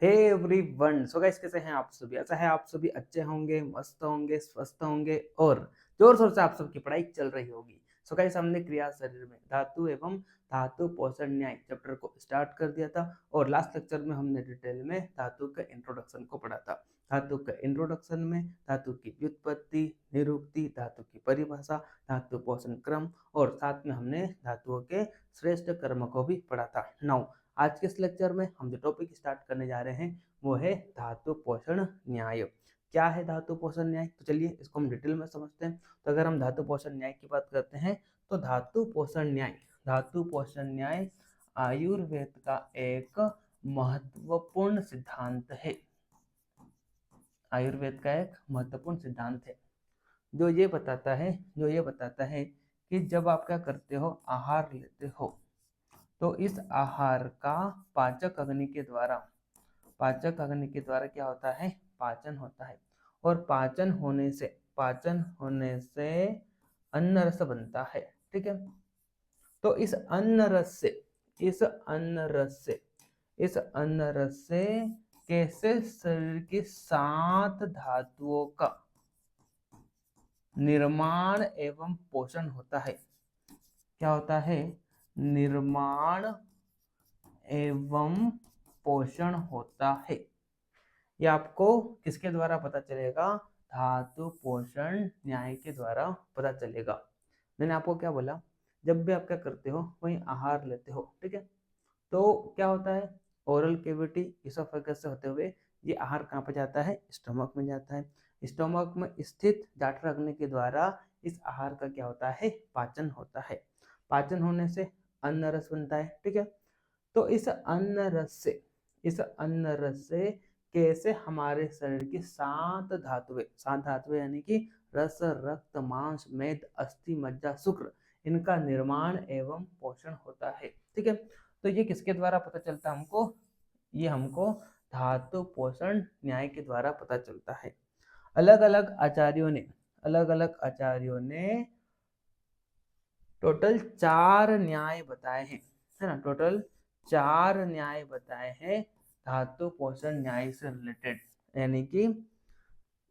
Hey everyone, so guys कैसे हैं आप सभी। ऐसा है आप सभी अच्छे होंगे, मस्त होंगे, स्वस्थ होंगे और जोर शोर से आप सबकी पढ़ाई चल रही होगी। सो गाइस हमने क्रिया शरीर में धातु एवं धातु पोषण न्याय चैप्टर को स्टार्ट कर दिया था और लास्ट लेक्चर में हमने डिटेल में धातु के इंट्रोडक्शन को पढ़ा था। धातु के इंट्रोडक्शन में धातु की व्युत्पत्ति, निरुक्ति, धातु की परिभाषा, धातु पोषण क्रम और साथ में हमने धातुओं के श्रेष्ठ कर्म को भी पढ़ा था। नाउ आज के इस लेक्चर में हम जो टॉपिक स्टार्ट करने जा रहे हैं वो है धातु पोषण न्याय। क्या है धातु पोषण न्याय? तो चलिए इसको हम डिटेल में समझते हैं। तो अगर हम धातु पोषण न्याय की बात करते हैं तो धातु पोषण न्याय आयुर्वेद का एक महत्वपूर्ण सिद्धांत है। आयुर्वेद का एक महत्वपूर्ण सिद्धांत है जो ये बताता है कि जब आप क्या करते हो, आहार लेते हो, तो इस आहार का पाचक अग्नि के द्वारा क्या होता है? पाचन होता है। और पाचन होने से अन्न रस बनता है। ठीक है, तो इस अन्न रस से कैसे शरीर की 7 धातुओं का निर्माण एवं पोषण होता है। क्या होता है? निर्माण एवं पोषण होता है। यह आपको किसके द्वारा पता चलेगा? धातु पोषण न्याय के द्वारा पता चलेगा। मैंने आपको क्या बोला, जब भी आप क्या करते हो, वही आहार लेते हो, ठीक है, तो क्या होता है, ओरल कैविटी इसोफेगस से होते हुए ये आहार कहाँ पे जाता है? स्टमक में जाता है। स्टमक में स्थित जठर अग्नि के द्वारा इस आहार का क्या होता है? पाचन होता है। पाचन होने से अन्न रस बनता है। ठीक है, तो इस अन्न रस से कैसे हमारे शरीर की 7 धातुएं यानी कि रस, रक्त, मांस, मेद, अस्थि, मज्जा, शुक्र, इनका निर्माण एवं पोषण होता है। ठीक है, तो ये किसके द्वारा पता चलता है हमको? ये हमको धातु पोषण न्याय के द्वारा पता चलता है। अलग अलग आचार्यों ने टोटल 4 न्याय बताए हैं, है ना। टोटल 4 न्याय बताए हैं धातु पोषण न्याय से रिलेटेड, यानी कि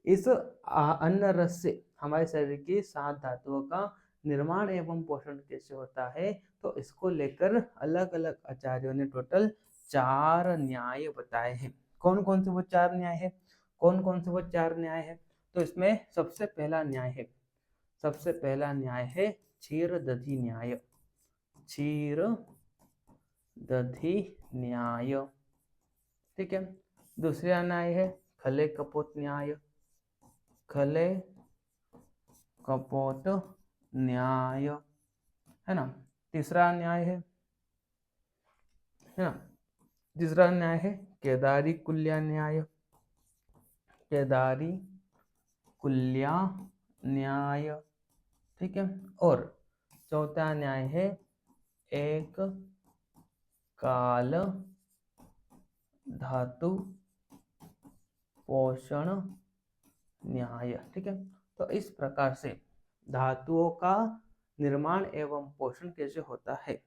इस अन्न रस से हमारे शरीर की 7 धातुओं का निर्माण एवं पोषण कैसे होता है, तो इसको लेकर अलग अलग आचार्यों ने टोटल 4 न्याय बताए हैं। कौन कौन से वो 4 न्याय है? तो इसमें सबसे पहला न्याय है क्षीर दधि न्याय। ठीक है, दूसरा न्याय है खले कपोत न्याय, है ना। तीसरा न्याय है केदारी कुल्या न्याय। ठीक है, और चौथा न्याय है एक काल धातु पोषण न्याय। ठीक है, तो इस प्रकार से धातुओं का निर्माण एवं पोषण कैसे होता है,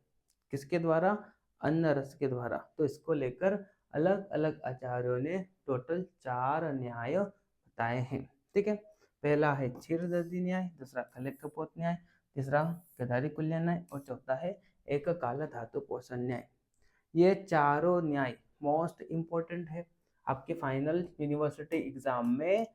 किसके द्वारा? अन्न रस के द्वारा। तो इसको लेकर अलग अलग आचार्यों ने टोटल 4 न्याय बताए हैं। ठीक है, पहला है क्षीरदधि न्याय, दूसरा खले कपोत न्याय, तीसरा केदारी कुल्या न्याय और चौथा है एक काल धातु पोषण न्याय। ये चारों न्याय मोस्ट इंपॉर्टेंट है। आपके फाइनल यूनिवर्सिटी एग्जाम में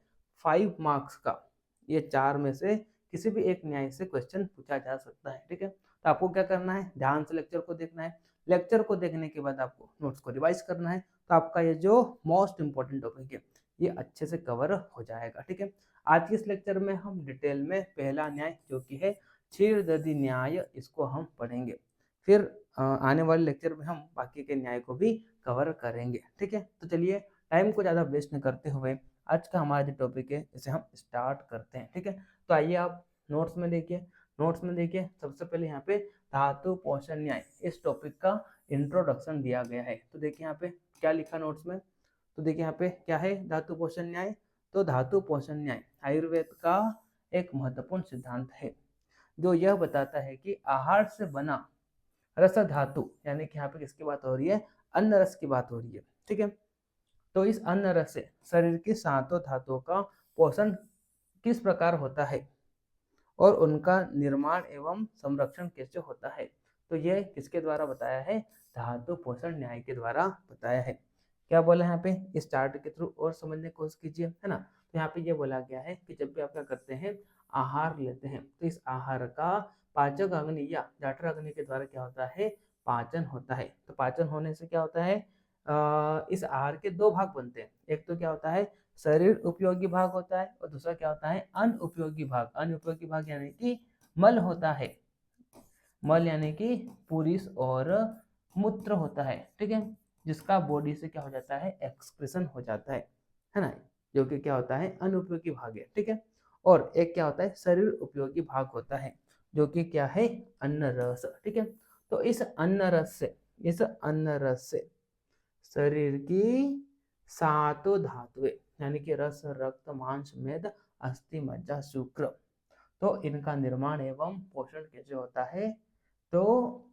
5 मार्क्स का ये 4 में से किसी भी एक न्याय से क्वेश्चन पूछा जा सकता है। ठीक है, तो आपको क्या करना है? ध्यान से लेक्चर को देखना है। लेक्चर को देखने के बाद आपको नोट्स को रिवाइज करना है, तो आपका ये जो मोस्ट इंपॉर्टेंट टॉपिक है ये अच्छे से कवर हो जाएगा। ठीक है, आज के इस लेक्चर में हम डिटेल में पहला न्याय जो कि है क्षीरदधि न्याय, इसको हम पढ़ेंगे। फिर आने वाले लेक्चर में हम बाकी के न्याय को भी कवर करेंगे। ठीक है, तो चलिए टाइम को ज़्यादा वेस्ट न करते हुए आज का हमारा जो टॉपिक है इसे हम स्टार्ट करते हैं। ठीक है, तो आइए आप नोट्स में देखिए सबसे पहले यहाँ पे धातु पोषण न्याय इस टॉपिक का इंट्रोडक्शन दिया गया है। तो देखिए यहाँ पे क्या लिखा नोट्स में, तो देखिए यहाँ पे क्या है धातु पोषण न्याय। तो धातु पोषण न्याय आयुर्वेद का एक महत्वपूर्ण सिद्धांत है जो यह बताता है कि आहार से बना रस धातु, यानी कि यहाँ पे किसकी बात हो रही है? अन्न रस की बात हो रही है। ठीक है, तो इस अन्न रस से शरीर की सातों धातुओं का पोषण किस प्रकार होता है और उनका निर्माण एवं संरक्षण कैसे होता है। तो यह किसके द्वारा बताया है, धातु पोषण न्याय के द्वारा बताया है। क्या बोला है यहाँ पे, इस चार्ट के थ्रू और समझने की कोशिश कीजिए, है ना। तो यहाँ पे ये बोला गया है कि जब भी आप क्या करते हैं, आहार लेते हैं, तो इस आहार का पाचक अग्नि या जठर अग्नि के द्वारा क्या होता है, पाचन होता है। तो पाचन होने से क्या होता है, इस आहार के दो भाग बनते हैं। एक तो क्या होता है, शरीर उपयोगी भाग होता है, और दूसरा क्या होता है, अनुपयोगी भाग। अनुपयोगी भाग यानी कि मल होता है, मल यानी कि पुरुष और मूत्र होता है, ठीक है, जिसका बॉडी से क्या हो जाता है, एक्सक्रीशन हो जाता है ना, जो कि क्या होता है, अनुपयोगी भाग है, ठीक है। और एक क्या होता है, शरीर उपयोगी भाग होता है, जो कि क्या है, अन्न रस, ठीक है। तो इस अन्न रस से, इस अन्न रस से शरीर की सातों धातुएं यानी कि रस, रक्त, मांस, मेद, अस्थि, मज्जा, शुक्र, तो इनका निर्माण एवं पोषण कैसे होता है, तो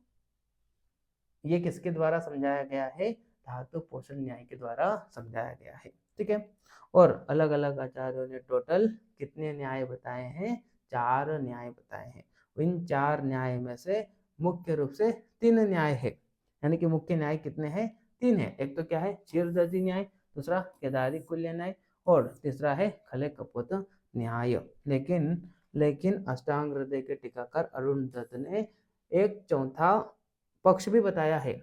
ये किसके द्वारा समझाया गया है, धातु पोषण न्याय के द्वारा समझाया गया है, ठीक है। और अलग अलग आचार्यों ने टोटल कितने न्याय बताए हैं, 4 न्याय बताए हैं। इन 4 न्याय में से मुख्य रूप से 3 न्याय है, यानी कि मुख्य न्याय कितने हैं, 3 है। एक तो क्या है, क्षीरदधि न्याय, दूसरा केदारी कुल्य न्याय, और तीसरा है खले कपोत न्याय। लेकिन अष्टांग हृदय के टीकाकार अरुण दत्त ने एक चौथा पक्ष भी बताया है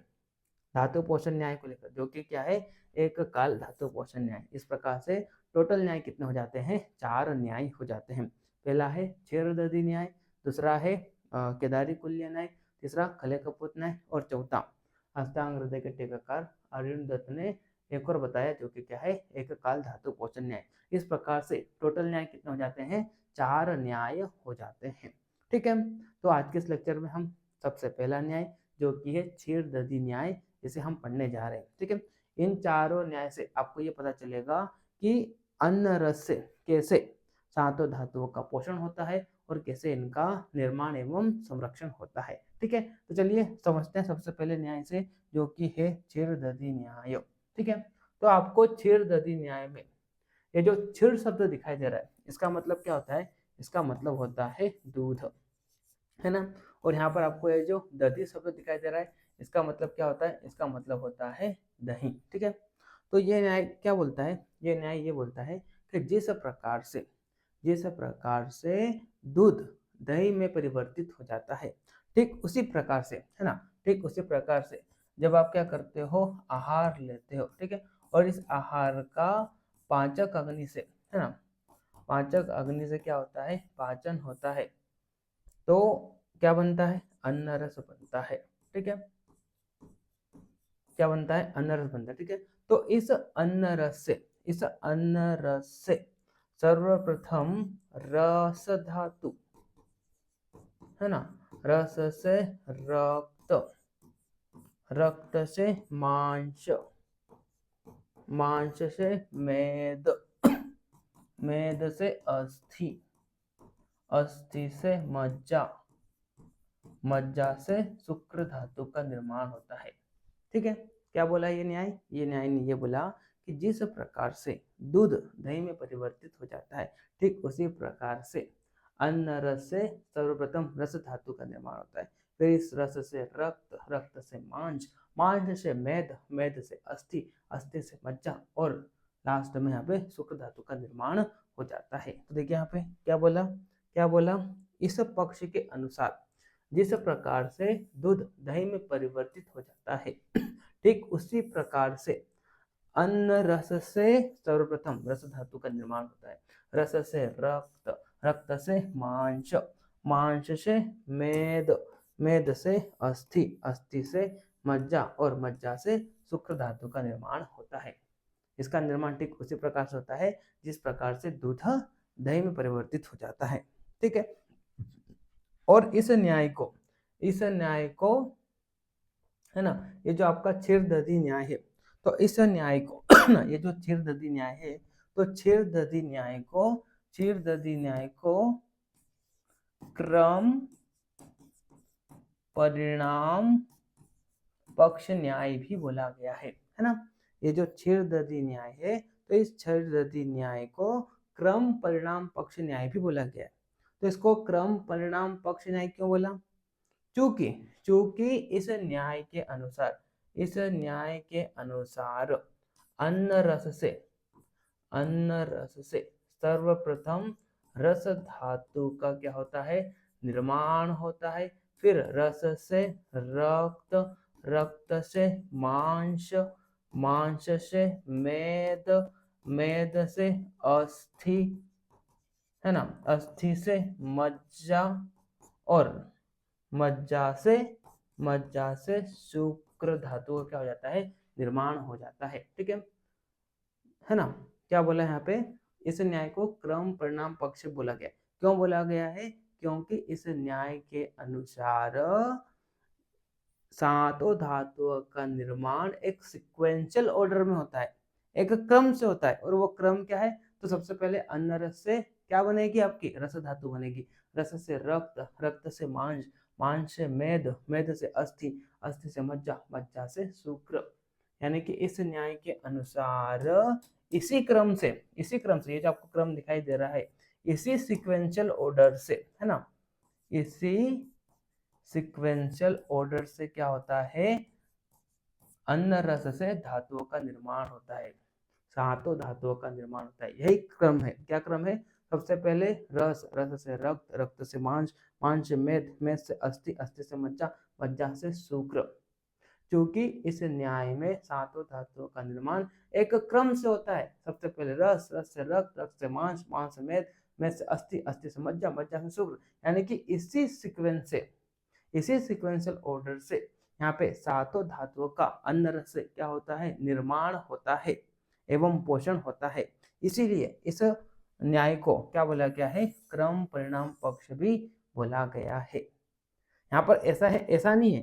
धातु पोषण न्याय को लेकर, जो कि क्या है, एक काल धातु पोषण न्याय। इस प्रकार से टोटल न्याय कितने हो जाते हैं, 4 न्याय हो जाते हैं। पहला है क्षीरदधि न्याय, दूसरा है केदारी कुल्य न्याय, तीसरा खले कपोत न्याय, और चौथा अष्टांग हृदय के टीकाकार अरुण दत्त ने एक और बताया, जो कि क्या है, एक काल धातु पोषण न्याय। इस प्रकार से टोटल न्याय कितने हो जाते हैं, 4 न्याय हो जाते हैं, ठीक है। तो आज के इस लेक्चर में हम सबसे पहला न्याय, जो कि है क्षीरदधि न्याय, जिसे हम पढ़ने जा रहे हैं, ठीक है। इन चारों न्याय से आपको ये पता चलेगा कि अन्न रस से कैसे सातों धातुओं का पोषण होता है और कैसे इनका निर्माण एवं संरक्षण होता है, ठीक है। तो चलिए समझते हैं सबसे पहले न्याय से, जो कि है क्षीरदधि न्याय, ठीक है। तो आपको क्षीरदधि न्याय में ये जो क्षीर शब्द दिखाई दे रहा है, इसका मतलब क्या होता है, इसका मतलब होता है दूध, है ना। और यहाँ पर आपको ये जो दधि शब्द दिखाई दे रहा है, इसका मतलब क्या होता है, इसका मतलब होता है दही, ठीक है। तो ये न्याय क्या बोलता है, ये न्याय ये बोलता है कि जिस प्रकार से दूध दही में परिवर्तित हो जाता है, ठीक उसी प्रकार से, है ना, ठीक उसी प्रकार से जब आप क्या करते हो, आहार लेते हो, ठीक है, और इस आहार का पाचक अग्नि से, है ना, पाचक अग्नि से क्या होता है, पाचन होता है, तो क्या बनता है, अन्न रस बनता है, ठीक है। क्या बनता है, अन्न रस बनता है, ठीक है। तो इस अन्न रस से सर्वप्रथम रस धातु, है ना, रस से रक्त, रक्त से मांस, मांस से मेद, मेद से अस्थि, अस्थि से मज्जा, मज्जा से शुक्र धातु का निर्माण होता है, ठीक है। क्या बोला ये न्याय, ये न्याय ने ये बोला कि जिस प्रकार से दूध दही में परिवर्तित हो जाता है, ठीक उसी प्रकार से अन्न रस से सर्वप्रथम रस धातु का निर्माण होता है, फिर इस रस से रक्त, रक्त से मांस, मांस से मेद, मेद से अस्थि, अस्थि से मज्जा, और लास्ट में यहाँ पे शुक्र धातु का निर्माण हो जाता है। तो देखिए यहाँ पे क्या बोला, क्या बोला, इस पक्ष के अनुसार जिस प्रकार से दूध दही में परिवर्तित हो जाता है, ठीक उसी प्रकार से अन्न रस से सर्वप्रथम रस धातु का निर्माण होता है, रस से रक्त, रक्त से मांस, मांस से मेद, मेद से अस्थि, अस्थि से मज्जा, और मज्जा से शुक्र धातु का निर्माण होता है। इसका निर्माण ठीक उसी प्रकार से होता है जिस प्रकार से दूध दही में परिवर्तित हो जाता है, ठीक है। और इस न्याय को, है ना, ये जो आपका क्षीरदधि न्याय है, तो इस न्याय को ना, ये जो क्षीरदधि न्याय है, तो क्षीरदधि न्याय को क्रम परिणाम पक्ष न्याय भी बोला गया है ना। ये जो क्षीरदर्दी न्याय है, तो इस क्षीरदर्दी न्याय को क्रम परिणाम पक्ष न्याय भी बोला गया है। तो इसको क्रम परिणाम पक्ष न्याय क्यों बोला? चूंकि चूंकि इस न्याय के अनुसार अन्न रस से सर्वप्रथम रस धातु का क्या होता है? निर्माण होता है। फिर रस से रक्त, रक्त से मांस, मांस से मेद, मेद से अस्थि, है ना, अस्थि से मज्जा, और मज्जा से शुक्र धातु का क्या हो जाता है? निर्माण हो जाता है। ठीक है ना? क्या बोला यहाँ पे? इस न्याय को क्रम परिणाम पक्ष बोला गया। क्यों बोला गया है? क्योंकि इस न्याय के अनुसार सातों धातुओं का निर्माण एक सिक्वेंशियल ऑर्डर में होता है, एक क्रम से होता है। और वो क्रम क्या है? तो सबसे पहले अन्न रस से क्या बनेगी? आपकी रस धातु बनेगी। रस से रक्त, रक्त से मांस, मांस से मेद, मेद से अस्थि, अस्थि से मज्जा, मज्जा से शुक्र। यानी कि इस न्याय के अनुसार इसी क्रम से ये जो आपको क्रम दिखाई दे रहा है, इसी सिक्वेंशियल ऑर्डर से, है ना, इसी सिक्वेंशियल ऑर्डर से क्या होता है? अन्न रस से धातुओं का निर्माण होता है, सातों धातुओं का निर्माण होता है। यही क्रम है। क्या क्रम है? सबसे पहले रस, रस से रक्त, रक्त से मांस, मांस से मेद, मेद से अस्थि, अस्थि से मज्जा, मज्जा से शुक्र। क्योंकि इस न्याय में सातों धातुओं का निर्माण एक क्रम से होता है। सबसे पहले रस, रस से रक्त, रक्त से मांस, मांस से मेद, मेद से अस्थि, अस्थि से मज्जा, मज्जा से शुक्र। यानी कि इसी सीक्वेंस से, इसी सीक्वेंशियल ऑर्डर से यहाँ पे सातों धातुओं का अन्न रस से क्या होता है? निर्माण होता है एवं पोषण होता है। इसीलिए इस न्याय को क्या बोला गया है? क्रम परिणाम पक्ष भी बोला गया है। यहाँ पर ऐसा नहीं है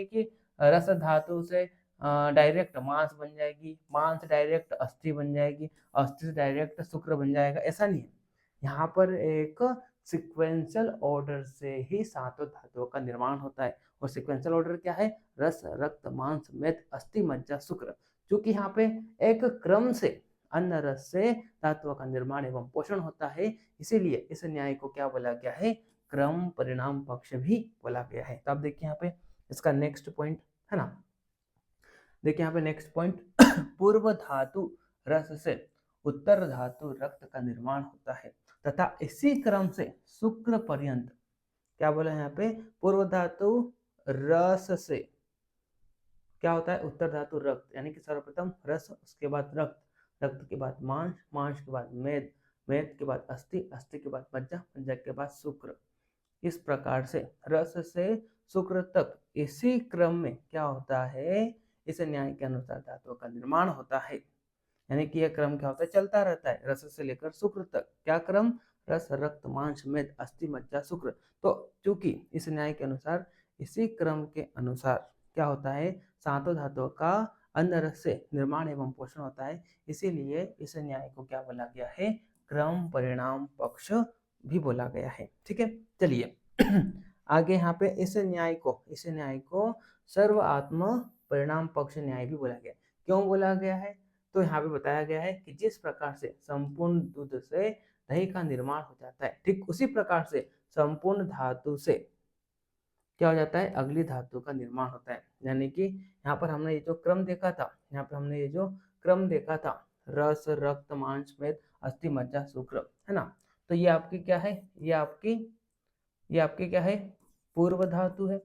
कि रस धातु से डायरेक्ट मांस बन जाएगी, मांस डायरेक्ट अस्थि बन जाएगी, अस्थि से डायरेक्ट शुक्र बन जाएगा, ऐसा नहीं है। यहाँ पर एक सिक्वेंशियल ऑर्डर से ही सातों धातुओं का निर्माण होता है। और सिक्वेंशियल ऑर्डर क्या है? रस, रक्त, मांस, मेद, अस्थि, मज्जा, शुक्र। क्योंकि यहाँ पे एक क्रम से अन्न रस से धातुओं का निर्माण एवं पोषण होता है, इसीलिए इस न्याय को क्या बोला गया है? क्रम परिणाम पक्ष भी बोला गया है। तो आप देखिए यहाँ पे इसका नेक्स्ट पॉइंट, है ना, देखिए यहाँ पे नेक्स्ट पॉइंट पूर्व धातु रस से उत्तर धातु रक्त का निर्माण होता है तथा इसी क्रम से शुक्र पर्यंत, क्या बोला यहाँ पे? पूर्व धातु रस से क्या होता है? उत्तर धातु रक्त, यानी कि सर्वप्रथम रस, उसके बाद रक्त, रक्त के बाद मांस, मांस के बाद मेद, मेद के बाद अस्थि, अस्थि के बाद मज्जा, मज्जा के बाद शुक्र। इस प्रकार से रस से शुक्र तक इसी क्रम में क्या होता है? इस न्याय के अनुसार धातुओं का निर्माण होता है। यानी कि यह क्रम क्या होता है? चलता रहता है रस से लेकर शुक्र तक। क्या क्रम? रस, रक्त, मांस, मेद, अस्थि, मज्जा, शुक्र। तो चूंकि इस न्याय के अनुसार, इसी क्रम के अनुसार क्या होता है? सातों धातुओं का अन्न रस से निर्माण एवं पोषण होता है। इसीलिए इस न्याय को क्या बोला गया है? क्रम परिणाम पक्ष भी बोला गया है। ठीक है, चलिए आगे यहाँ पे इस न्याय को सर्वात्म परिणाम पक्ष न्याय भी बोला गया। क्यों बोला गया है? तो यहाँ पे बताया गया है कि जिस प्रकार से संपूर्ण दूध से दही का निर्माण हो जाता है, ठीक उसी प्रकार से संपूर्ण धातु से क्या हो जाता है? अगली धातु का निर्माण होता है। यानी कि यहाँ पर हमने ये जो क्रम देखा था, रस, रक्त, मांस, मेद, अस्थि, मज्जा, शुक्र, है ना, तो ये आपकी क्या है? ये आपकी क्या है? पूर्व धातु है।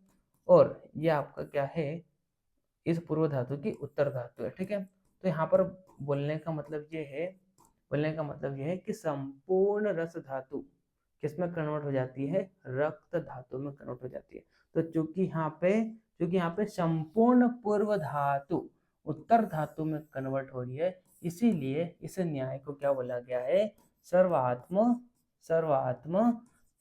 और ये आपका क्या है? इस पूर्व धातु की उत्तर धातु है। ठीक है, तो यहाँ पर बोलने का मतलब ये है कि संपूर्ण रस धातु किसमें कन्वर्ट हो जाती है? रक्त धातु में कन्वर्ट हो जाती है। तो चूंकि यहाँ पे संपूर्ण पूर्व धातु उत्तर धातु में कन्वर्ट हो रही है, इसीलिए इस न्याय को क्या बोला गया है? सर्वात्म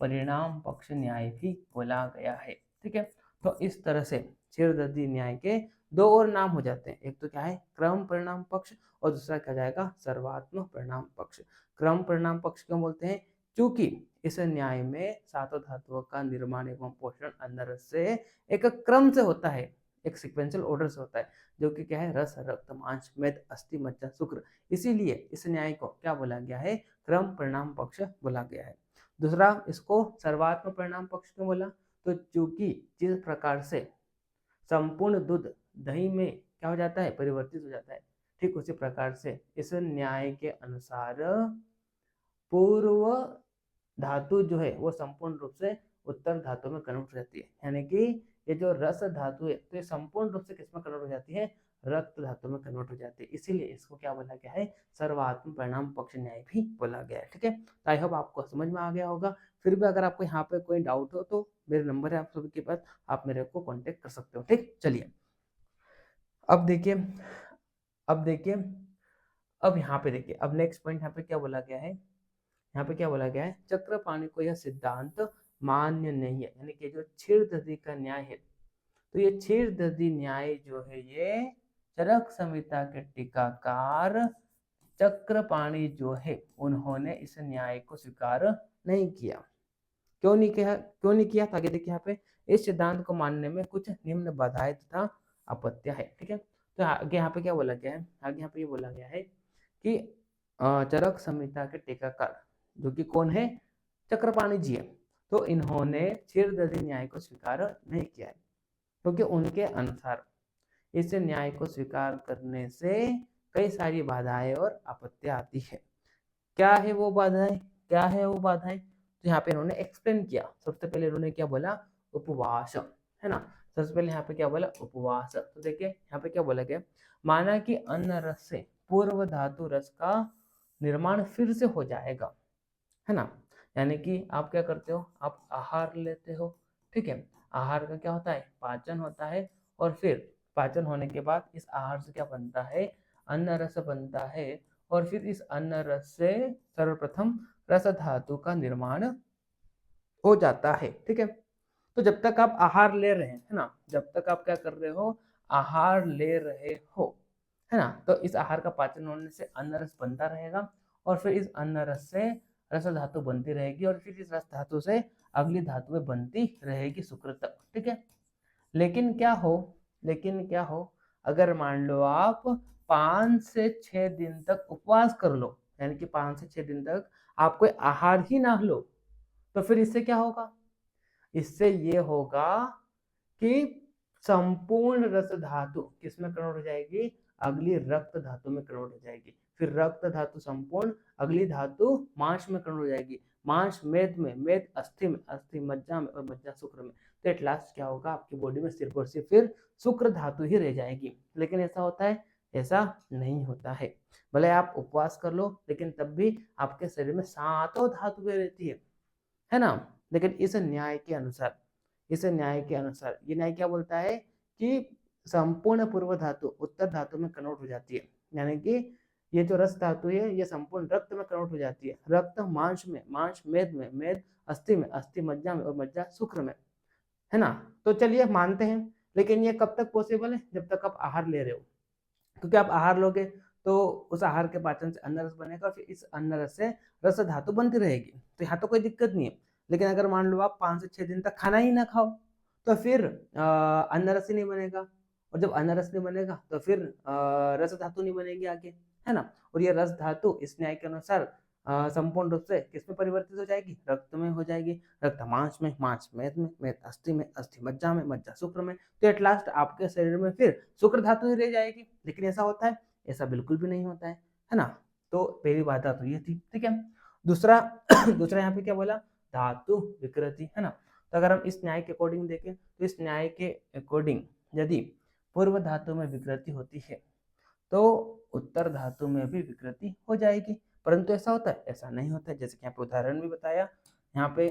परिणाम पक्ष न्याय भी बोला गया है। ठीक है, तो इस तरह से क्षीरदर्दी न्याय के दो और नाम हो जाते हैं। एक तो क्या है? क्रम परिणाम पक्ष, और दूसरा क्या जाएगा? सर्वात्म परिणाम पक्ष। क्रम परिणाम पक्ष क्यों बोलते हैं? क्योंकि इस न्याय में सातों धातुओं का निर्माण एवं पोषण अन्न रस से एक क्रम से होता है, एक सिक्वेंशियल ऑर्डर से होता है, जो कि क्या है, रस, रक्त, मांस, मेद, अस्थि, मज्जा, शुक्र। इसीलिए इस न्याय को क्या बोला गया है, क्रम परिणाम पक्ष बोला गया है। दूसरा, इसको सर्वात्म परिणाम पक्ष क्यों बोला, तो चूंकि जिस प्रकार से संपूर्ण दूध दही में क्या हो जाता है, परिवर्तित हो जाता है, ठीक उसी प्रकार से इस न्याय के अनुसार पूर्व धातु जो है वो संपूर्ण रूप से उत्तर धातु में कन्वर्ट हो जाती है। यानी कि ये जो रस धातु है तो ये संपूर्ण रूप से किसमें कन्वर्ट हो जाती है, रक्त धातु में कन्वर्ट हो जाती है। इसीलिए इसको क्या बोला गया है, सर्वात्म परिणाम पक्ष न्याय भी बोला गया है। ठीक है, आई होप आपको समझ में आ गया होगा। फिर भी अगर आपको यहाँ पे कोई डाउट हो तो मेरे नंबर है आप सभी के पास, आप मेरे को कॉन्टेक्ट कर सकते हो। ठीक, चलिए अब देखिए, अब यहाँ पे देखिए, अब नेक्स्ट पॉइंट यहाँ पे क्या बोला गया है, यहाँ पे क्या बोला गया है, चक्रपाणि को यह सिद्धांत मान्य नहीं है। यानी कि जो क्षीरदधि का न्याय है, तो ये क्षीरदधि न्याय जो है ये चरक संहिता के टीकाकार चक्रपाणि जो है उन्होंने इस न्याय को स्वीकार नहीं किया। क्यों नहीं किया, ताकि देखिए यहाँ पे इस सिद्धांत को मानने में कुछ निम्न बाधाएं तथा आपत्तियां है। ठीक है, तो आगे यहाँ पे क्या बोला गया है, आगे यहाँ पे ये बोला गया है कि चरक संहिता के टीकाकार जो कि कौन है, चक्रपाणि जी है, तो इन्होंने क्षीरदधि न्याय को स्वीकार नहीं किया है, क्योंकि उनके अनुसार इस न्याय को स्वीकार करने से कई सारी बाधाएं और आपत्तियां आती है। क्या है वो बाधाएं, तो यहाँ पे इन्होंने एक्सप्लेन किया। सबसे पहले इन्होंने क्या बोला, उपवास, है ना। सबसे पहले यहाँ पे क्या बोला, उपवास। तो देखिए यहाँ पे क्या बोला गया, माना कि अन्न रस से पूर्व धातु रस का निर्माण फिर से हो जाएगा, है ना। यानी कि आप क्या करते हो, आप आहार लेते हो, ठीक है, आहार का क्या होता है, पाचन होता है, और फिर पाचन होने के बाद इस आहार से क्या बनता है, अन्न रस बनता है, और फिर इस अन्न रस से सर्वप्रथम रस धातु का निर्माण हो जाता है। ठीक है, तो जब तक आप आहार ले रहे हैं, है ना, जब तक आप क्या कर रहे हो, आहार ले रहे हो, है ना, तो इस आहार का पाचन होने से अन्न रस बनता रहेगा, और फिर इस अन्न रस से रस धातु बनती रहेगी, और फिर इस रस धातु से अगली धातुएं बनती रहेगी शुक्र तक। ठीक है, लेकिन क्या हो, अगर मान लो आप 5 से 6 दिन तक उपवास कर लो, यानी कि 5 से 6 दिन तक आप कोई आहार ही ना लो, तो फिर इससे क्या होगा, इससे ये होगा कि संपूर्ण रस धातु किसमें कन्वर्ट हो जाएगी, अगली रक्त धातु में कन्वर्ट हो जाएगी, फिर रक्त धातु संपूर्ण अगली धातु मांस में कन्वर्ट हो जाएगी, मांस मेद में, मेद अस्थि में, अस्थि मज्जा में, और मज्जा शुक्र में। तो एट लास्ट क्या होगा, आपकी बॉडी में सिर्फ और सिर्फ फिर शुक्र धातु ही रह जाएगी। लेकिन ऐसा होता है, ऐसा नहीं होता है। भले आप उपवास कर लो, लेकिन तब भी आपके शरीर में 7 धातुएं रहती है ना। लेकिन इस न्याय के अनुसार ये न्याय क्या बोलता है कि संपूर्ण पूर्व धातु उत्तर धातु में कन्वर्ट हो जाती है। यानी कि ये जो रस धातु है ये संपूर्ण रक्त में कन्वर्ट हो जाती है, रक्त मांस में, मांस मेद में, मेद अस्थि में, अस्थि मज्जा में, और मज्जा शुक्र में, है ना। तो चलिए मानते हैं, लेकिन ये कब तक पॉसिबल है, जब तक आप आहार ले रहे हो, क्योंकि आप आहार लोगे तो उस आहार के पाचन से अन्न रस बनेगा, और फिर इस अन्न रस से रस धातु बनती रहेगी, तो यहाँ तो कोई दिक्कत नहीं है। लेकिन अगर मान लो आप 5 से 6 दिन तक खाना ही ना खाओ, तो फिर अन्न रस ही नहीं बनेगा, और जब अन्न रस नहीं बनेगा तो फिर रस धातु नहीं बनेगी आगे, है ना। और ये रस धातु इस न्याय के अनुसार संपूर्ण रूप से किसमें परिवर्तित हो जाएगी, रक्त में हो जाएगी, रक्त मांस में, मांस मेद में, मेद अस्थि में, अस्थि मज्जा में, मज्जा शुक्र में। तो एट लास्ट आपके शरीर में फिर शुक्र धातु ही रह जाएगी। लेकिन ऐसा होता है, ऐसा बिल्कुल भी नहीं होता है ना। तो पहली बात तो ये थी। ठीक है, दूसरा दूसरा यहाँ पे क्या बोला, धातु विकृति, है ना। तो अगर हम इस न्याय के अकॉर्डिंग देखें, तो इस न्याय के अकॉर्डिंग यदि पूर्व धातु में विकृति होती है तो उत्तर धातु में भी विकृति हो जाएगी। परंतु ऐसा होता है, ऐसा नहीं होता है। जैसे कि यहाँ पे उदाहरण भी बताया, यहाँ पे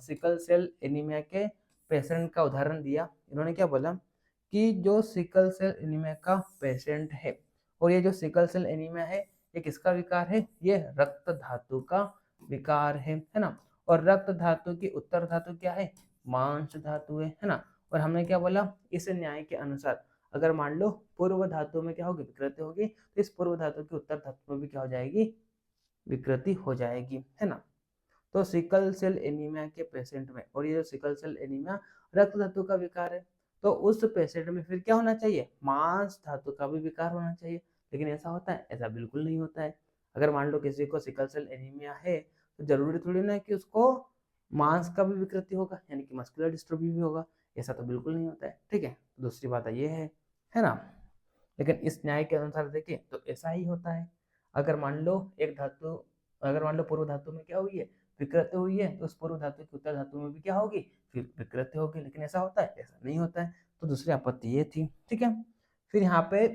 सिकल सेल एनीमिया के पेशेंट का उदाहरण दिया। इन्होंने क्या बोला कि जो सिकल सेल एनीमिया का पेशेंट है, और ये जो सिकल सेल एनीमिया है ये किसका विकार है, ये रक्त धातु का विकार है ना। और रक्त धातु की उत्तर धातु क्या है, मांस धातु है ना। और हमने क्या बोला, इस न्याय के अनुसार अगर मान लो पूर्व धातु में क्या होगी, विकृति होगी, तो इस पूर्व धातु की उत्तर धातु में भी क्या हो जाएगी, विकृति हो जाएगी, है ना। तो सिकल सेल एनीमिया के पेशेंट में, और ये जो सिकल सेल एनीमिया रक्त धातु का विकार है, तो उस पेशेंट में फिर क्या होना चाहिए, मांस धातु का भी विकार होना चाहिए। लेकिन ऐसा होता है, ऐसा बिल्कुल नहीं होता है। अगर मान लो किसी को सिकल सेल एनीमिया है तो जरूरी थोड़ी ना है कि उसको मांस का भी विकृति होगा, यानी कि मस्कुलर डिस्ट्रोफी भी होगा। ऐसा तो बिल्कुल नहीं होता है, ठीक है। दूसरी बात ये है ना। लेकिन इस न्याय के अनुसार देखें तो ऐसा ही होता है। अगर मान लो एक धातु, अगर मान लो पूर्व धातु में क्या हुई है, विकृति हुई है, तो उस पूर्व धातु की उत्तर धातु में भी क्या होगी, फिर विकृति होगी। लेकिन ऐसा होता है, ऐसा नहीं होता है। तो दूसरी आपत्ति ये थी, ठीक है। फिर यहाँ पे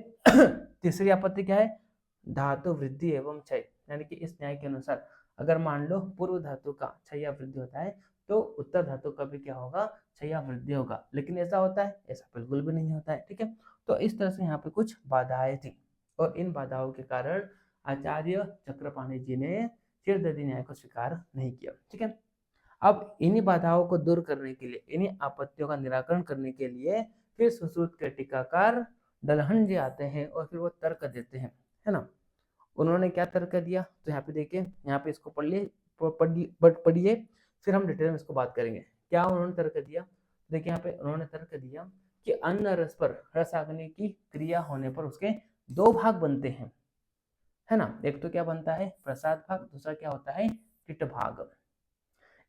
तीसरी आपत्ति क्या है, धातु वृद्धि एवं क्षय, यानी कि इस न्याय के अनुसार अगर मान लो पूर्व धातु का क्षय या वृद्धि होता है तो उत्तर धातु का भी क्या होगा, क्षय या वृद्धि होगा। लेकिन ऐसा होता है, ऐसा बिल्कुल भी नहीं होता है, ठीक है। तो इस तरह से यहाँ पे कुछ बाधाएं थी और इन बाधाओं के कारण आचार्य चक्रपाणी जी ने चिरदर्दी न्याय को स्वीकार नहीं किया, ठीक है। अब इन्हीं बाधाओं को दूर करने के लिए, इन्हीं आपत्तियों का निराकरण करने के लिए फिर सुश्रुत के टीकाकार दलहन जी आते हैं और फिर वो तर्क देते हैं, है ना। उन्होंने क्या तर्क दिया, तो यहाँ पे देखिए, यहाँ पे इसको पढ़िए, फिर हम डिटेल में इसको बात करेंगे। क्या उन्होंने तर्क दिया, देखिए यहाँ पे उन्होंने तर्क दिया कि अन्न रस पर रसाग्नि की क्रिया होने पर उसके दो भाग बनते हैं, है ना। एक तो क्या बनता है, प्रसाद भाग, दूसरा क्या होता है, कीट भाग।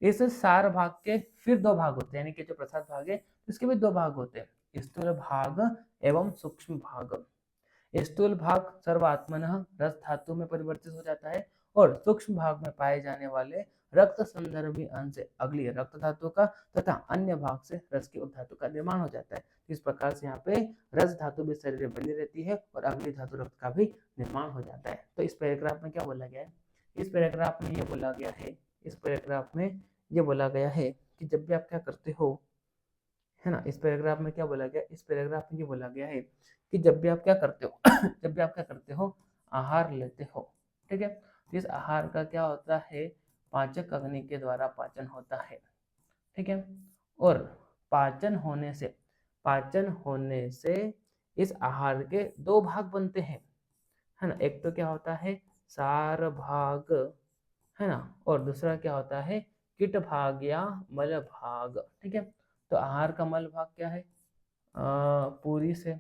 इस सार भाग के फिर दो भाग होते हैं, यानी कि जो प्रसाद भाग है इसके भी दो भाग होते हैं, स्थूल भाग एवं सूक्ष्म भाग। स्थूल भाग सर्वात्मनः रस धातु में परिवर्तित हो जाता है और सूक्ष्म भाग में पाए जाने वाले रक्त संदर्भी अंश से अगली रक्त धातु का तथा अन्य भाग से रस की उपधातु का निर्माण हो जाता है। इस प्रकार से यहाँ पे रस धातु भी शरीर में बनी रहती है और अगली धातु रक्त का भी निर्माण हो जाता है। तो इस पैराग्राफ में क्या बोला गया है, इस पैराग्राफ में ये बोला गया है, इस पैराग्राफ में ये बोला गया है कि जब भी आप क्या करते हो, है ना। इस पैराग्राफ में क्या बोला गया, इस पैराग्राफ में ये बोला गया है कि जब भी आप क्या करते हो जब भी आप क्या करते हो, आहार लेते हो, ठीक है। तो इस आहार का क्या होता है, पाचक अग्नि के द्वारा पाचन होता है, ठीक है। और पाचन होने से इस आहार के दो भाग बनते हैं, है ना। एक तो क्या होता है, सार भाग, है ना, और दूसरा क्या होता है, कीट भाग या मल भाग, ठीक है। तो आहार का मल भाग क्या है, पूरी से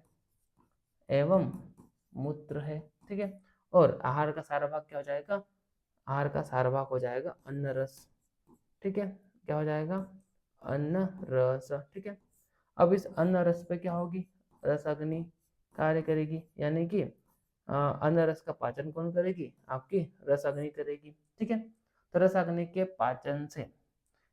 एवं मूत्र है, ठीक है। और आहार का सारा भाग क्या हो जाएगा, आहार का सारा भाग हो जाएगा अन्न रस, ठीक है। क्या हो जाएगा, अन्न रस, ठीक है। अब इस अन्न रस पे क्या होगी, रस अग्नि कार्य करेगी, यानी कि अन्न रस का पाचन कौन करेगी, आपकी रस अग्नि करेगी, ठीक है। तो रस अग्नि के पाचन से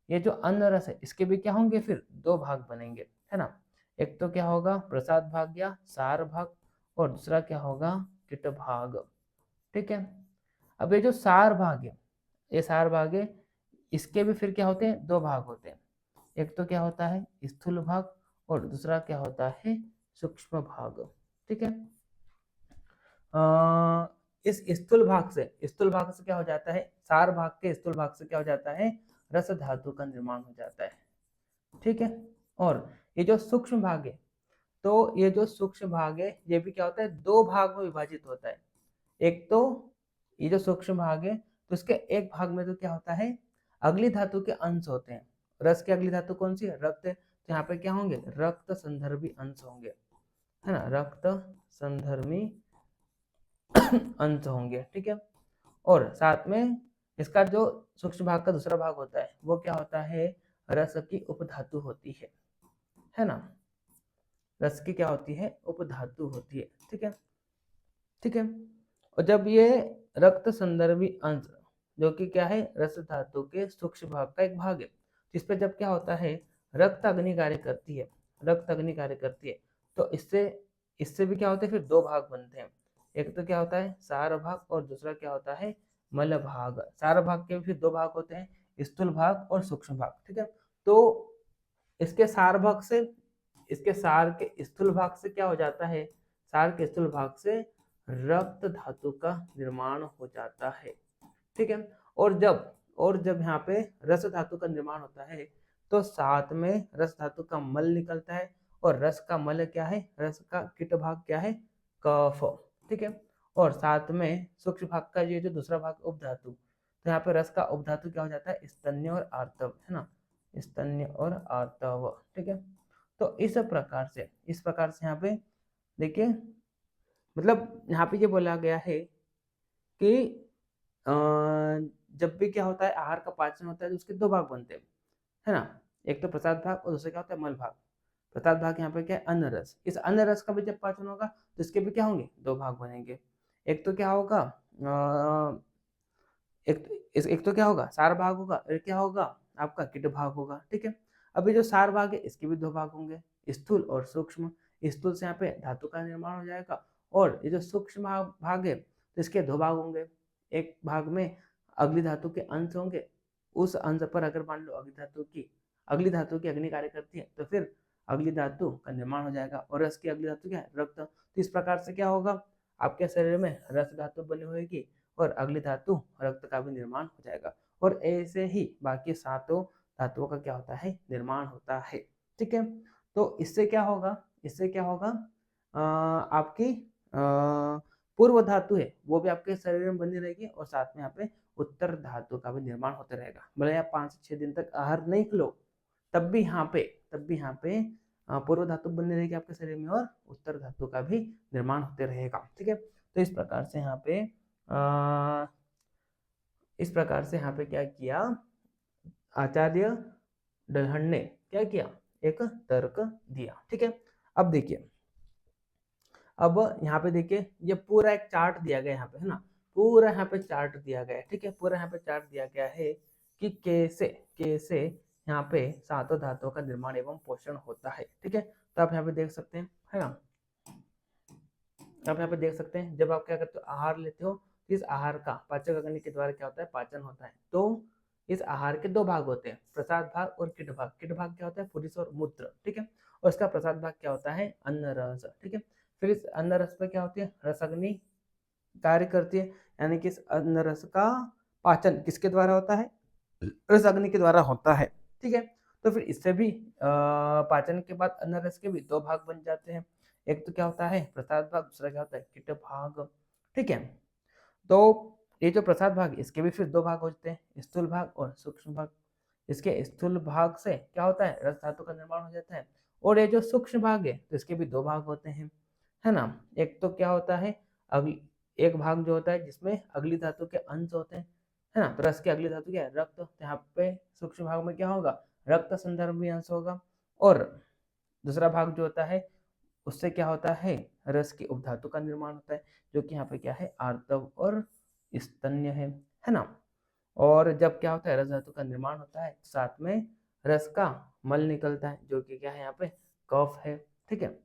ये जो अन्न रस है इसके भी क्या होंगे, फिर दो भाग बनेंगे, है ना। एक तो क्या होगा, प्रसाद भाग या सार भाग, और दूसरा क्या होगा, कीट भाग, ठीक है। अब ये जो सार भाग है, ये सार भाग है, इसके भी फिर क्या होते हैं, दो भाग होते हैं। एक तो क्या होता है, स्थूल भाग, और दूसरा क्या होता है, सूक्ष्म भाग, ठीक है। इस स्थूल भाग से क्या हो जाता है, सार भाग के स्थूल भाग से क्या हो जाता है, रस धातु का निर्माण हो जाता है, ठीक है। और ये जो सूक्ष्म भाग है, तो ये जो सूक्ष्म भाग है ये भी क्या होता है, दो भाग में विभाजित होता है। एक तो ये जो सूक्ष्म भाग है, तो इसके एक भाग में तो क्या होता है, अगली धातु के अंश होते हैं। रस की अगली धातु कौन सी है, रक्त है। तो यहाँ पे क्या होंगे, रक्त संदर्भी अंश होंगे, है ना, रक्त संदर्भी अंश होंगे, ठीक है। और साथ में इसका जो सूक्ष्म भाग का दूसरा भाग होता है वो क्या होता है, रस की उपधातु होती है ना। रस की क्या होती है, उपधातु होती है, ठीक है, ठीक है। और जब ये रक्त संदर्भी अंश, जो कि क्या है, रस धातु के सूक्ष्म भाग का एक भाग है, इस पे जब क्या होता है, रक्त अग्नि कार्य करती है, रक्त अग्नि कार्य करती है, तो इससे इससे भी क्या होता है, फिर दो भाग बनते हैं। एक तो क्या होता है, सार भाग, और दूसरा क्या होता है, मल भाग। सार भाग के फिर दो भाग होते हैं, स्थूल भाग और सूक्ष्म भाग, ठीक है। तो इसके सार भाग से, इसके सार के स्थूल भाग से क्या हो जाता है, सार के स्थूल भाग से रक्त धातु का निर्माण हो जाता है, ठीक है। और जब यहाँ पे रस धातु का निर्माण होता है तो साथ में रस धातु का मल निकलता है, और रस का मल क्या है, रस का कीट भाग क्या है, कफ, ठीक है। और साथ में सूक्ष्म भाग का ये जो दूसरा भाग उपधातु, तो यहाँ पे रस का उपधातु क्या हो जाता है, स्तन्य और आर्तव, है ना, स्तन्य और आर्तव, ठीक है। तो इस प्रकार से यहाँ पे देखिए, मतलब यहाँ पे ये बोला गया है कि अ, जब भी क्या होता है आहार का पाचन होता है तो उसके दो भाग बनते हैं, है ना। एक तो प्रसाद भाग और दूसरा क्या होता है मल भाग। प्रसाद भाग यहाँ पे क्या है अन्न रस। इस अन्न रस का भी जब पाचन होगा तो इसके भी क्या होंगे, दो भाग बनेंगे। एक तो क्या होगा एक तो क्या होगा सार भाग होगा, और क्या होगा आपका कीट भाग होगा, ठीक है। अभी जो सार भाग है इसके भी दो भाग होंगे, स्थूल और सूक्ष्म। स्थूल से यहाँ पे धातु का निर्माण हो जाएगा, और ये जो सूक्ष्म भाग है तो इसके दो भाग होंगे। एक भाग में अगली धातु के अंश होंगे, उस अंश पर अगर मान लो अगली धातु की अग्नि कार्य करती है तो फिर अगली धातु का निर्माण हो जाएगा, और रस की अगली धातु क्या है रक्त। तो इस प्रकार से क्या होगा आपके शरीर में रस धातु बनी होगी, और अगली धातु रक्त का भी निर्माण हो जाएगा, और ऐसे ही बाकी सातों धातुओं का क्या होता है निर्माण होता है, ठीक है। तो इससे क्या होगा आपकी पूर्व धातु है वो भी आपके शरीर में बनी रहेगी, और साथ में यहाँ पे उत्तर धातु का भी निर्माण होता रहेगा। भले आप 5 से 6 दिन तक आहार नहीं लो, तब भी यहाँ पे पूर्व धातु बनी रहेगी आपके शरीर में, और उत्तर धातु का भी निर्माण होते रहेगा, ठीक है। तो इस प्रकार से यहाँ पे क्या किया आचार्य डल्हन ने, क्या किया एक तर्क दिया, ठीक है। अब देखिए, अब यहाँ पे देखिए ये पूरा एक चार्ट दिया गया यहाँ पे, है ना। पूरा यहाँ पे चार्ट दिया गया है, ठीक है। पूरा यहाँ पे चार्ट दिया गया है कि कैसे यहाँ पे सातों धातुओं का निर्माण एवं पोषण होता है, ठीक है। तो आप यहाँ पे देख सकते हैं, है ना। आप यहाँ पे देख सकते हैं जब आप क्या करते हो आहार लेते हो, इस आहार का पाचक अग्नि के द्वारा क्या होता है पाचन होता है। तो इस आहार के दो भाग होते हैं, प्रसाद भाग और कीट भाग। कीट भाग क्या होता है पुरुष और मूत्र, ठीक है। और इसका प्रसाद भाग क्या होता है अन्न रस, ठीक है। फिर इस अन्न रस पे क्या होती है रस अग्नि कार्य करती है, यानी कि इस अन्न रस का पाचन किसके द्वारा होता है रस अग्नि के द्वारा होता है, ठीक है। तो फिर इससे भी पाचन के बाद अन्न रस के भी दो भाग बन जाते हैं। एक तो क्या होता है प्रसाद भाग, दूसरा क्या होता है कीट भाग, ठीक है। तो ये जो प्रसाद भाग इसके भी फिर दो भाग होते हैं, स्थूल भाग और सूक्ष्म भाग। इसके स्थूल भाग से क्या होता है रस धातु का निर्माण हो जाता है, और ये जो सूक्ष्म भाग है तो इसके भी दो भाग होते हैं, है ना। एक तो क्या होता है अगली एक भाग जो होता है जिसमें अगली धातु के अंश होते हैं, है ना। तो रस की अगली धातु क्या है रक्त, तो यहाँ पे सूक्ष्म भाग में क्या होगा रक्त संदर्भी अंश होगा। और दूसरा भाग जो होता है उससे क्या होता है रस की उपधातु का निर्माण होता है, जो कि यहाँ पे क्या है आर्तव और स्तन्य है ना। और जब क्या होता है रस धातु का निर्माण होता है साथ में रस का मल निकलता है, जो कि क्या है यहाँ पे कफ है, ठीक है।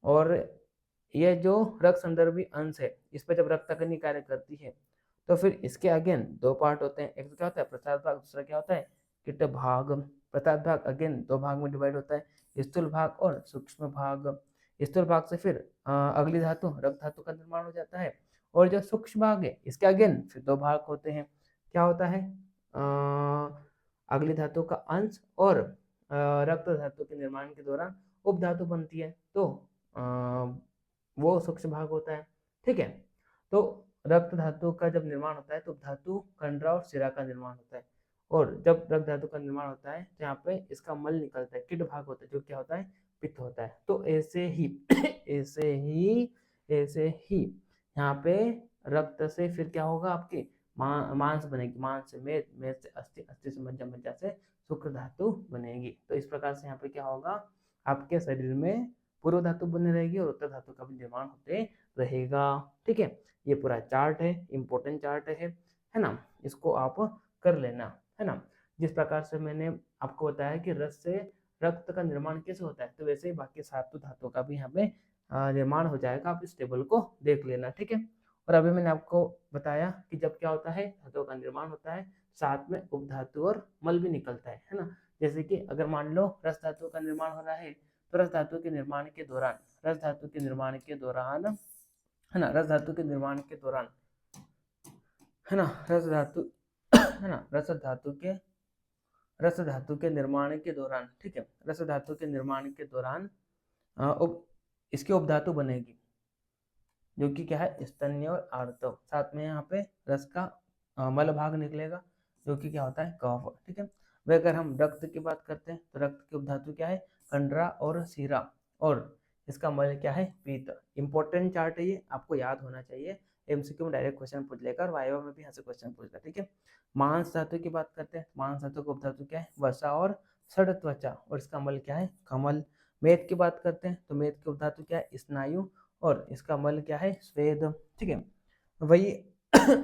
और ये जो रक्त संदर्भी अंश है इस पर जब रक्त अग्नि कार्य करती है तो फिर इसके अगेन दो पार्ट होते हैं, एक तो क्या होता है प्रसाद भाग, दूसरा क्या होता है कीट भाग। प्रसाद भाग अगेन दो भाग में डिवाइड होता है, स्थूल भाग और सूक्ष्म भाग। स्थूल भाग से फिर अगली धातु रक्त धातु का निर्माण हो जाता है, और जो सूक्ष्म भाग है इसके अगेन फिर दो भाग होते हैं। क्या होता है अगली धातु का अंश और रक्त धातु के निर्माण के दौरान उप धातु बनती है, तो वो सूक्ष्म भाग होता है, ठीक है। तो रक्त धातु का जब निर्माण होता है तो धातु कंडरा और शिरा का निर्माण होता है, और जब रक्त धातु का निर्माण होता है तो यहाँ पे इसका मल निकलता है कीट भाग होता है, जो क्या होता है पित्त होता है। तो ऐसे ही ऐसे ही यहाँ पे रक्त से फिर क्या होगा आपके मांस बनेगी, मांस से मेद, मेद से अस्थि, अस्थि से मज्जा, मज्जा से शुक्र धातु बनेगी। तो इस प्रकार से यहाँ पे क्या होगा आपके शरीर में पूर्व धातु बनी रहेगी और उत्तर धातु का भी निर्माण होते रहेगा, ठीक है। ये पूरा चार्ट है, इंपॉर्टेंट चार्ट है ना। इसको आप कर लेना, है ना। जिस प्रकार से मैंने आपको बताया कि रस से रक्त का निर्माण कैसे होता है, तो वैसे ही बाकी सातों धातुओं का भी यहाँ पे निर्माण हो जाएगा। आप इस टेबल को देख लेना, ठीक है। और अभी मैंने आपको बताया कि जब क्या होता है धातुओं का निर्माण होता है साथ में उपधातु और मल भी निकलता है ना। जैसे कि अगर मान लो रस धातु का निर्माण हो रहा है तो रस धातु के निर्माण के दौरान है ना रस धातु के निर्माण के दौरान है ना रस धातु के निर्माण के दौरान, ठीक है। रस धातु के निर्माण के दौरान इसकी उपधातु बनेगी, जो कि क्या है स्तन्य और आर्तव। साथ में यहाँ पे रस का मल भाग निकलेगा, जो कि क्या होता है कफ, ठीक है। वह अगर हम रक्त की बात करते हैं तो रक्त की उपधातु क्या है कंडरा और सीरा, और इसका मल क्या है पीत। इंपॉर्टेंट चार्ट है ये, आपको याद होना चाहिए। एमसीक्यू में डायरेक्ट क्वेश्चन पूछ लेगा और वाइवा में भी यहाँ से क्वेश्चन पूछता है, ठीक है। मांस धातु की बात करते हैं। मांस धातु का उपधातु क्या है वसा और सड़ त्वचा, और इसका मल क्या है कमल। मेद की बात करते हैं तो मेद के उपधातु क्या है स्नायु, और इसका मल क्या है स्वेद, ठीक है। वही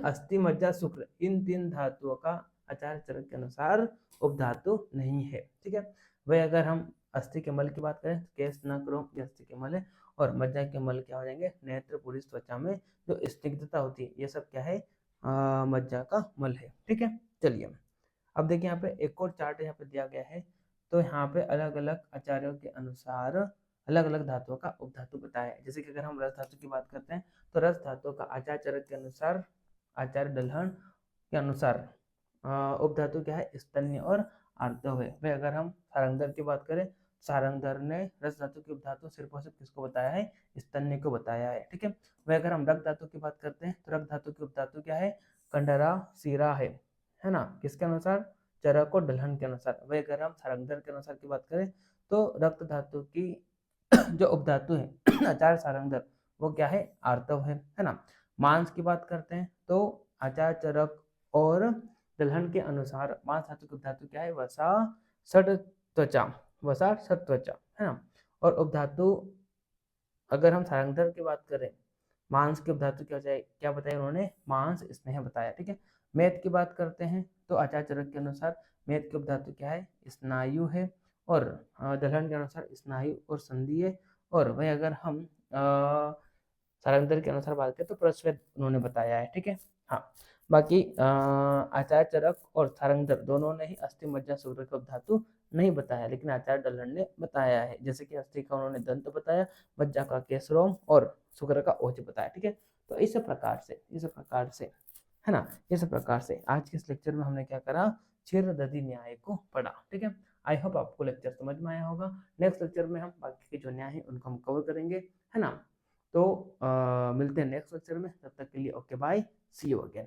अस्थि मज्जा शुक्र, इन तीन धातुओं का आचार्य चरक के अनुसार उपधातु नहीं है, ठीक है। वही अगर हम अस्थि के मल की बात करें तो केश नख रोम ये अस्थि के मल है, और मज्जा के मल क्या हो जाएंगे नेत्र पुरुष त्वचा में जो स्निग्धता होती है, ये सब क्या है मज्जा का मल है, ठीक है। चलिए अब देखिए यहाँ पे एक और चार्ट यहाँ पे दिया गया है। तो यहाँ पे अलग अलग आचार्यों के अनुसार अलग अलग धातुओं का उपधातु बताया है। जैसे कि अगर हम रस धातु की बात करते हैं तो रस धातु का आचार्य चरक के अनुसार, आचार्य दलहन के अनुसार उपधातु क्या है स्तन्य और आर्तव है। वह अगर हम सारंगधर की बात करें, सारंगधर ने रस धातु की उपधातु सिर्फ और सिर्फ किसको बताया है स्तन्य को बताया है, ठीक है। वह अगर हम रक्त धातु की बात करते हैं तो रक्त धातु की उपधातु क्या है कंडरा सीरा है ना, किसके अनुसार चरक और दलहन के अनुसार। वह अगर हम सारंगधर के अनुसार की बात करें तो रक्त धातु की जो उपधातु है आचार्य सारंगधर वो क्या है आर्तव है ना। मांस की बात करते हैं तो आचार्य चरक और दलहन के अनुसार मांस धातु की उपधातु क्या है वसा सड़ त्वचा, वसा सड़ त्वचा है ना। और उपधातु अगर हम सारंगधर की बात करें मांस की उपधातु क्या बताया उन्होंने मांस स्नेह बताया, ठीक है। मेद की बात करते हैं तो आचार्य चरक के अनुसार मेद की उपधातु क्या है स्नायु है, और दलहन के अनुसार स्नायु और संधि है। और वही अगर हम सारंगधर के अनुसार बात करें तो प्रस्वेद उन्होंने बताया है, ठीक है। हाँ बाकी आचार्य चरक और सारंगधर दोनों ने ही अस्थि मज्जा शुक्र का उपधातु नहीं बताया, लेकिन आचार्य दलहन ने बताया है। जैसे कि अस्थि का उन्होंने दंत बताया, मज्जा का केसरोम और शुक्र का ओज बताया, ठीक है। तो इस प्रकार से है ना, इस प्रकार से आज के इस लेक्चर में हमने क्या करा क्षीर दधि न्याय को पढ़ा, ठीक है। आई होप आपको लेक्चर समझ में आया होगा। नेक्स्ट लेक्चर में हम बाकी के जो न्याय है उनको हम कवर करेंगे, है ना। तो मिलते हैं नेक्स्ट लेक्चर में, तब तक के लिए okay bye, see you again.